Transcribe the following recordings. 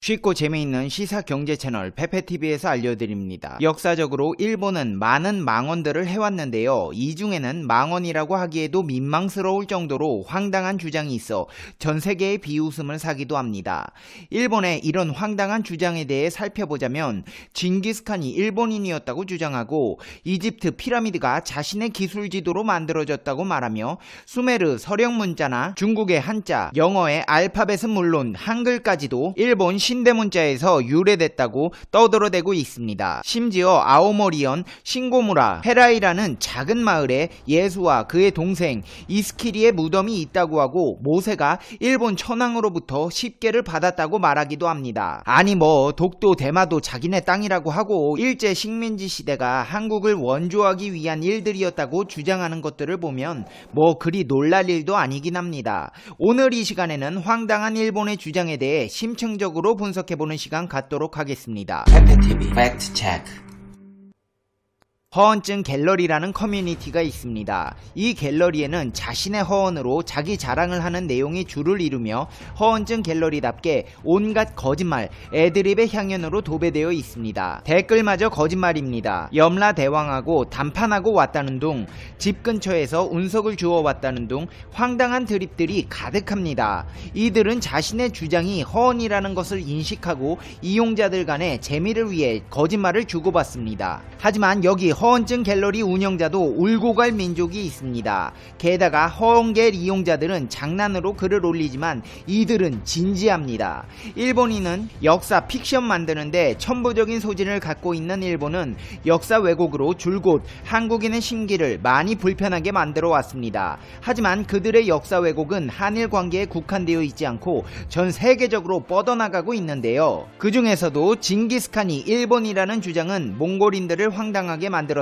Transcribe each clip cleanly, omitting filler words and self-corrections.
쉽고 재미있는 시사 경제 채널 페페TV에서 알려드립니다. 역사적으로 일본은 많은 망언들을 해왔는데요. 이 중에는 망언이라고 하기에도 민망스러울 정도로 황당한 주장이 있어 전 세계의 비웃음을 사기도 합니다. 일본의 이런 황당한 주장에 대해 살펴보자면 징기스칸이 일본인이었다고 주장하고 이집트 피라미드가 자신의 기술 지도로 만들어졌다고 말하며 수메르 서령 문자나 중국의 한자, 영어의 알파벳은 물론 한글까지도 일본 신대문자에서 유래됐다고 떠들어대고 있습니다. 심지어 아오모리현 신고무라 헤라이라는 작은 마을에 예수와 그의 동생 이스키리의 무덤이 있다고 하고 모세가 일본 천황으로부터 10개를 받았다고 말하기도 합니다. 아니 독도 대마도 자기네 땅이라고 하고 일제 식민지 시대가 한국을 원조하기 위한 일들이었다고 주장하는 것들을 보면 그리 놀랄 일도 아니긴 합니다. 오늘 이 시간에는 황당한 일본의 주장에 대해 심층적으로 분석해보는 시간 갖도록 하겠습니다. 페페TV 팩트 체크. 허언증 갤러리라는 커뮤니티가 있습니다. 이 갤러리에는 자신의 허언으로 자기 자랑을 하는 내용이 주를 이루며 허언증 갤러리답게 온갖 거짓말, 애드립의 향연으로 도배되어 있습니다. 댓글마저 거짓말입니다. 염라대왕하고 담판하고 왔다는 둥, 집 근처에서 운석을 주워 왔다는 둥 황당한 드립들이 가득합니다. 이들은 자신의 주장이 허언이라는 것을 인식하고 이용자들 간의 재미를 위해 거짓말을 주고받습니다. 하지만 여기 허언증 갤러리 운영자도 울고 갈 민족이 있습니다. 게다가 허언겔 이용자들은 장난으로 글을 올리지만 이들은 진지합니다. 일본인은 역사 픽션 만드는데 천부적인 소질을 갖고 있는 일본은 역사 왜곡으로 줄곧 한국인의 심기를 많이 불편하게 만들어 왔습니다. 하지만 그들의 역사 왜곡은 한일 관계에 국한되어 있지 않고 전 세계적으로 뻗어나가고 있는데요. 그 중에서도 징기스칸이 일본이라는 주장은 몽골인들을 황당하게 만들었습니다.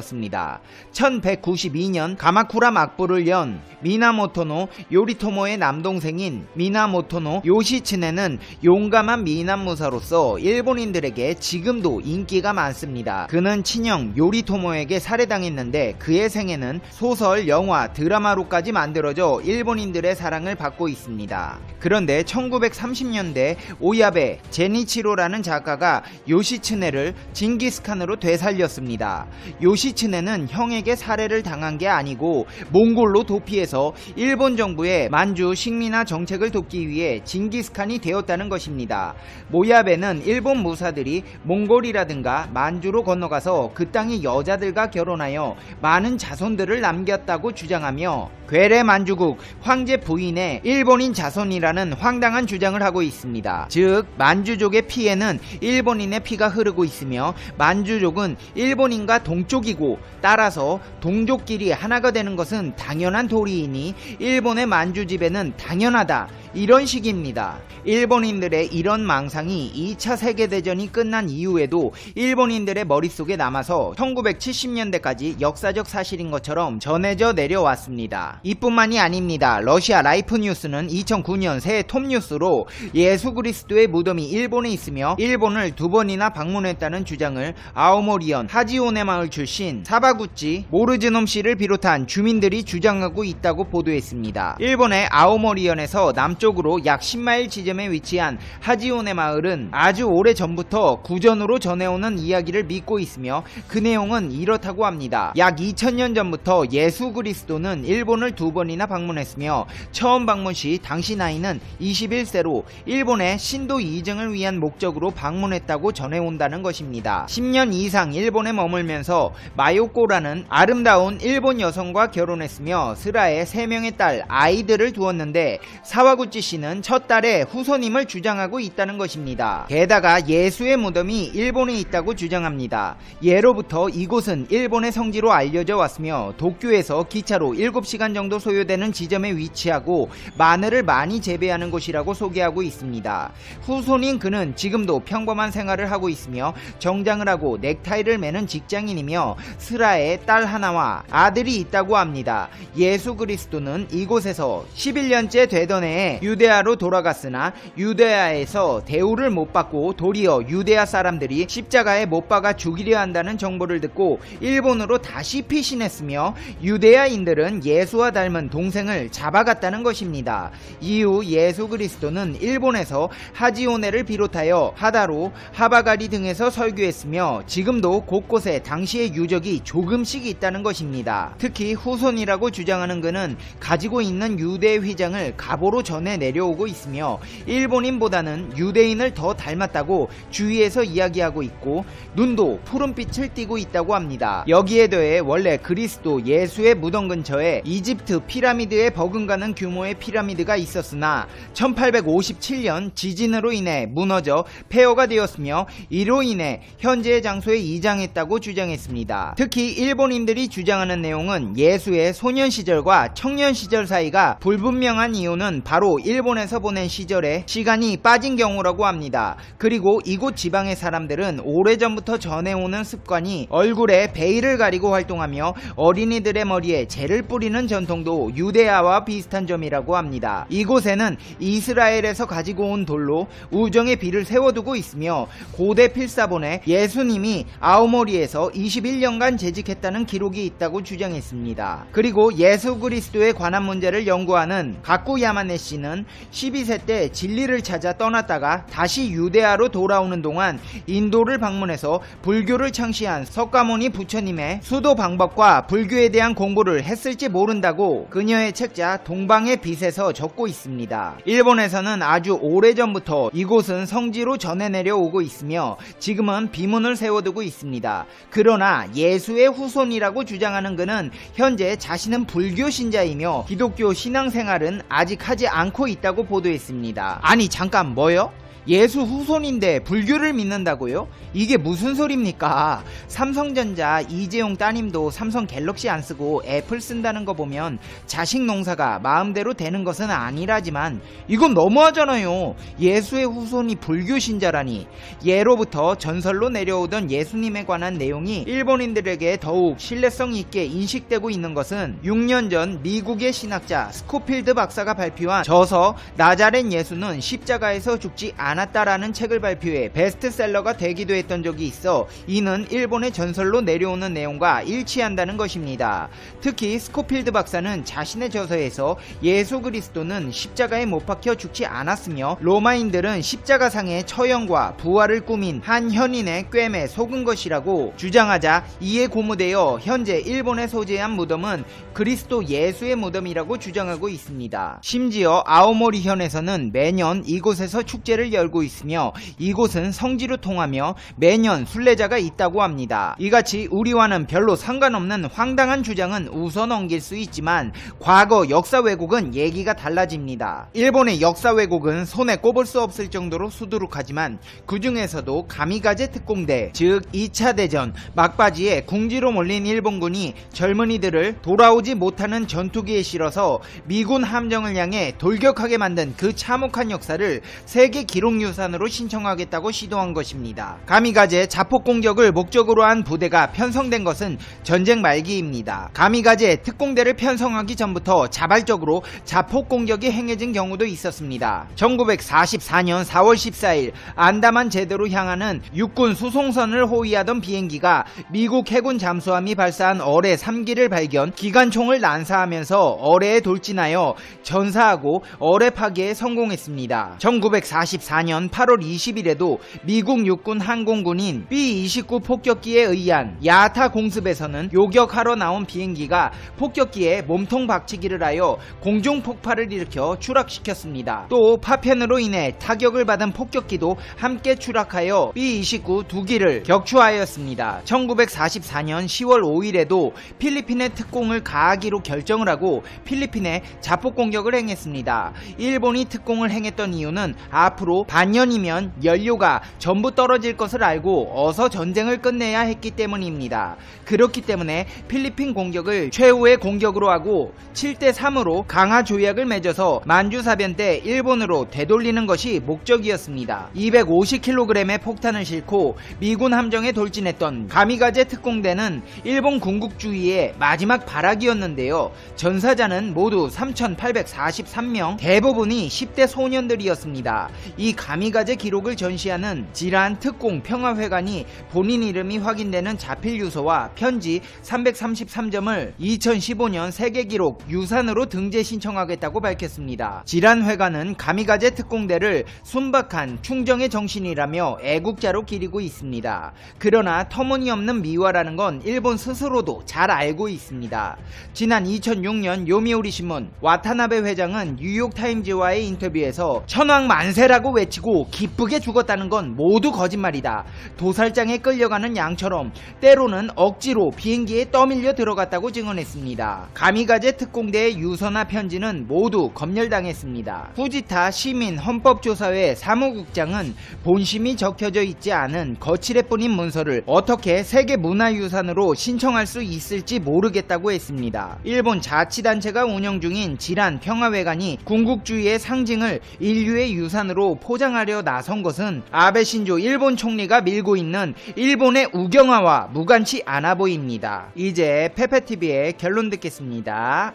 1192년 가마쿠라 막부를 연 미나모토노 요리토모의 남동생인 미나모토노 요시츠네는 용감한 미남무사로서 일본인들에게 지금도 인기가 많습니다. 그는 친형 요리토모에게 살해당했는데 그의 생애는 소설, 영화, 드라마로까지 만들어져 일본인들의 사랑을 받고 있습니다. 그런데 1930년대 오야베 제니치로라는 작가가 요시츠네를 징기스칸으로 되살렸습니다. 요시츠네는 형에게 살해를 당한 게 아니고 몽골로 도피해서 일본 정부의 만주 식민화 정책을 돕기 위해 징기스칸이 되었다는 것입니다. 모야베는 일본 무사들이 몽골이라든가 만주로 건너가서 그 땅의 여자들과 결혼하여 많은 자손들을 남겼다고 주장하며 괴뢰 만주국 황제 부인의 일본인 자손이라는 황당한 주장을 하고 있습니다. 즉 만주족의 피에는 일본인의 피가 흐르고 있으며 만주족은 일본인과 동족이고 따라서 동족끼리 하나가 되는 것은 당연한 도리이니 일본의 만주집에는 당연하다, 이런 식입니다. 일본인들의 이런 망상이 2차 세계대전이 끝난 이후에도 일본인들의 머릿속에 남아서 1970년대까지 역사적 사실인 것처럼 전해져 내려왔습니다. 이뿐만이 아닙니다. 러시아 라이프뉴스는 2009년 새해 톱뉴스로 예수 그리스도의 무덤이 일본에 있으며 일본을 2번이나 방문했다는 주장을 아오모리현 하지오네 마을 출신 사바구치 모르즈놈 씨를 비롯한 주민들이 주장하고 있다고 보도했습니다. 일본의 아오모리현에서 남쪽으로 약 10마일 지점에 위치한 하지오네 마을은 아주 오래 전부터 구전으로 전해오는 이야기를 믿고 있으며 그 내용은 이렇다고 합니다. 약 2000년 전부터 예수 그리스도는 일본을 2번이나 방문했으며 처음 방문 시 당시 나이는 21세로 일본의 신도 이증을 위한 목적으로 방문했다고 전해온다는 것입니다. 10년 이상 일본에 머물면서 마요코라는 아름다운 일본 여성과 결혼했으며 스라에 3명의 딸 아이들을 두었는데 사와구치 씨는 첫 딸의 후손임을 주장하고 있다는 것입니다. 게다가 예수의 무덤이 일본에 있다고 주장합니다. 예로부터 이곳은 일본의 성지로 알려져 왔으며 도쿄에서 기차로 7시간 정도 소요되는 지점에 위치하고 마늘을 많이 재배하는 곳이라고 소개하고 있습니다. 후손인 그는 지금도 평범한 생활을 하고 있으며 정장을 하고 넥타이를 매는 직장인이며 있으며 스라의 딸 하나와 아들이 있다고 합니다. 예수 그리스도는 이곳에서 11년째 되던 해에 유대아로 돌아갔으나 유대아에서 대우를 못 받고 도리어 유대아 사람들이 십자가에 못 박아 죽이려 한다는 정보를 듣고 일본으로 다시 피신했으며 유대아인들은 예수와 닮은 동생을 잡아갔다는 것입니다. 이후 예수 그리스도는 일본에서 하지오네를 비롯하여 하다로, 하바가리 등에서 설교했으며 지금도 곳곳에 당시의 유적이 조금씩 있다는 것입니다. 특히 후손이라고 주장하는 그는 가지고 있는 유대 휘장을 갑오로 전해 내려오고 있으며 일본인보다는 유대인을 더 닮았다고 주위에서 이야기하고 있고 눈도 푸른빛을 띠고 있다고 합니다. 여기에 더해 원래 그리스도 예수의 무덤 근처에 이집트 피라미드에 버금가는 규모의 피라미드가 있었으나 1857년 지진으로 인해 무너져 폐허가 되었으며 이로 인해 현재의 장소에 이장했다고 주장했습니다. 특히 일본인들이 주장하는 내용은 예수의 소년 시절과 청년 시절 사이가 불분명한 이유는 바로 일본에서 보낸 시절에 시간이 빠진 경우라고 합니다. 그리고 이곳 지방의 사람들은 오래전부터 전해오는 습관이 얼굴에 베일을 가리고 활동하며 어린이들의 머리에 젤을 뿌리는 전통도 유대아와 비슷한 점이라고 합니다. 이곳에는 이스라엘에서 가지고 온 돌로 우정의 비를 세워두고 있으며 고대 필사본에 예수님이 아오모리에서 21년간 재직했다는 기록이 있다고 주장했습니다. 그리고 예수 그리스도에 관한 문제를 연구하는 가쿠 야마네 씨는 12세 때 진리를 찾아 떠났다가 다시 유대아로 돌아오는 동안 인도를 방문해서 불교를 창시한 석가모니 부처님의 수도 방법과 불교에 대한 공부를 했을지 모른다고 그녀의 책자 동방의 빛에서 적고 있습니다. 일본에서는 아주 오래전부터 이곳은 성지로 전해 내려오고 있으며 지금은 비문을 세워두고 있습니다. 그러나 예수의 후손이라고 주장하는 그는 현재 자신은 불교 신자이며 기독교 신앙생활은 아직 하지 않고 있다고 보도했습니다. 아니 잠깐 뭐요? 예수 후손인데 불교를 믿는다고요? 이게 무슨 소립니까? 삼성전자 이재용 따님도 삼성 갤럭시 안 쓰고 애플 쓴다는 거 보면 자식 농사가 마음대로 되는 것은 아니라지만 이건 너무하잖아요. 예수의 후손이 불교 신자라니. 예로부터 전설로 내려오던 예수님에 관한 내용이 일본인들에게 더욱 신뢰성 있게 인식되고 있는 것은 6년 전 미국의 신학자 스코필드 박사가 발표한 저서 나자렛 예수는 십자가에서 죽지 않았다라는 책을 발표해 베스트셀러가 되기도 했던 적이 있어 이는 일본의 전설로 내려오는 내용과 일치한다는 것입니다. 특히 스코필드 박사는 자신의 저서에서 예수 그리스도는 십자가에 못 박혀 죽지 않았으며 로마인들은 십자가상의 처형과 부활을 꾸민 한 현인의 꿰매 속은 것이라고 주장하자 이에 고무되어 현재 일본에 소재한 무덤은 그리스도 예수의 무덤이라고 주장하고 있습니다. 심지어 아오모리현에서는 매년 이곳에서 축제를 열고 있으며 이곳은 성지로 통하며 매년 순례자가 있다고 합니다. 이같이 우리와는 별로 상관없는 황당한 주장은 웃어 넘길 수 있지만 과거 역사 왜곡은 얘기가 달라집니다. 일본의 역사 왜곡은 손에 꼽을 수 없을 정도로 수두룩하지만 그 중에서도 가미가제 특공대 즉 2차 대전 막바지에 궁지로 몰린 일본군이 젊은이들을 돌아오지 못하는 전투기에 실어서 미군 함정을 향해 돌격하게 만든 그 참혹한 역사를 세계 기록유산으로 신청하겠다고 시도한 것입니다. 가미가제 자폭 공격을 목적으로 한 부대가 편성된 것은 전쟁 말기입니다. 가미가제 특공대를 편성하기 전부터 자발적으로 자폭 공격이 행해진 경우도 있었습니다. 1944년 4월 14일 안다만 제도로 향하는 육군 수송선을 호위하던 비행기가 미국 해군 잠수함이 발사한 어뢰 3기를 발견, 기관총을 난사하면서 어뢰에 돌진하여 전사하고 어뢰 파괴에 성공했습니다. 1944년 8월 20일에도 미국 육군 항공군인 B-29 폭격기에 의한 야타 공습에서는 요격하러 나온 비행기가 폭격기에 몸통 박치기를 하여 공중 폭발을 일으켜 추락시켰습니다. 또 파편으로 인해 타격을 받은 폭격기도 함께 추락하여 B-29 2기를 격추하였습니다. 1944년 10월 5일에도 필리핀의 특공을 가하기로 결정을 하고 필리핀에 자폭 공격을 행했습니다. 일본이 특공을 행했던 이유는 앞으로 반년이면 연료가 전부 떨어질 것을 알고 어서 전쟁을 끝내야 했기 때문입니다. 그렇기 때문에 필리핀 공격을 최후의 공격으로 하고 7대3으로 강화 조약을 맺어서 만주사변 때 일본으로 되돌리는 것이 목적이었습니다. 250kg의 폭탄을 싣고 미군 함정에 돌진했던 가미가제 특공대는 일본 군국주의의 마지막 발악이었는데요. 전사자는 모두 3,843명, 대부분이 10대 소년들이었습니다. 이 가미가제 기록을 전시하는 지란 특공 평화회관이 본인 이름이 확인되는 자필 유서와 편지 333점을 2015년 세계기록 유산으로 등재 신청하겠다고 밝혔습니다. 지란 회관은 가미가제 특공대를 순박한 충정의 정신이라며 애국자로 기리고 있습니다. 그러나 터무니없는 미화라는 건 일본 스스로도 잘 알고 있습니다. 지난 2006년 요미우리 신문 와타나베 회장은 뉴욕타임즈와의 인터뷰에서 천황 만세라고 외치고 기쁘게 죽었다는 건 모두 거짓말이다. 도살장에 끌려가는 양처럼 때로는 억지로 비행기에 떠밀려 들어갔다고 증언했습니다. 가미가제 특공대의 유서나 편지는 모두 검열당했습니다. 후지타 시민 헌법조사회 사무국장은 본심이 적혀져 있지 않은 거칠애뿐인 문서를 어떻게 세계문화유산으로 신청할 수 있을지 모르겠다고 했습니다. 일본 자치단체가 운영 중인 지란 평화회관이 군국주의의 상징을 인류의 유산으로 포장하려 나선 것은 아베 신조 일본 총리가 밀고 있는 일본의 우경화와 무관치 않아 보입니다. 이제 페페TV의 결론 듣겠습니다.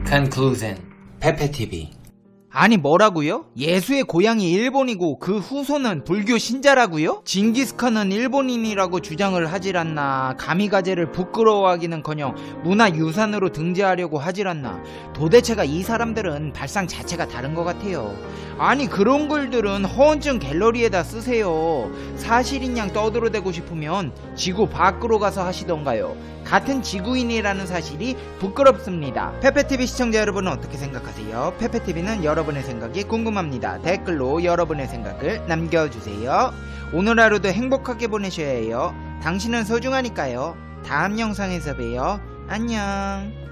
Conclusion. 페페TV. 아니 뭐라고요? 예수의 고향이 일본이고 그 후손은 불교 신자라고요? 징기스칸은 일본인이라고 주장을 하질 않나. 가미가제를 부끄러워하기는커녕 문화유산으로 등재하려고 하질 않나. 도대체가 이 사람들은 발상 자체가 다른 것 같아요. 아니 그런 글들은 허언증 갤러리에다 쓰세요. 사실인 양 떠들어대고 싶으면 지구 밖으로 가서 하시던가요. 같은 지구인이라는 사실이 부끄럽습니다. 페페TV 시청자 여러분은 어떻게 생각하세요? 페페TV는 여러분의 생각이 궁금합니다. 댓글로 여러분의 생각을 남겨주세요. 오늘 하루도 행복하게 보내셔야 해요. 당신은 소중하니까요. 다음 영상에서 봬요. 안녕.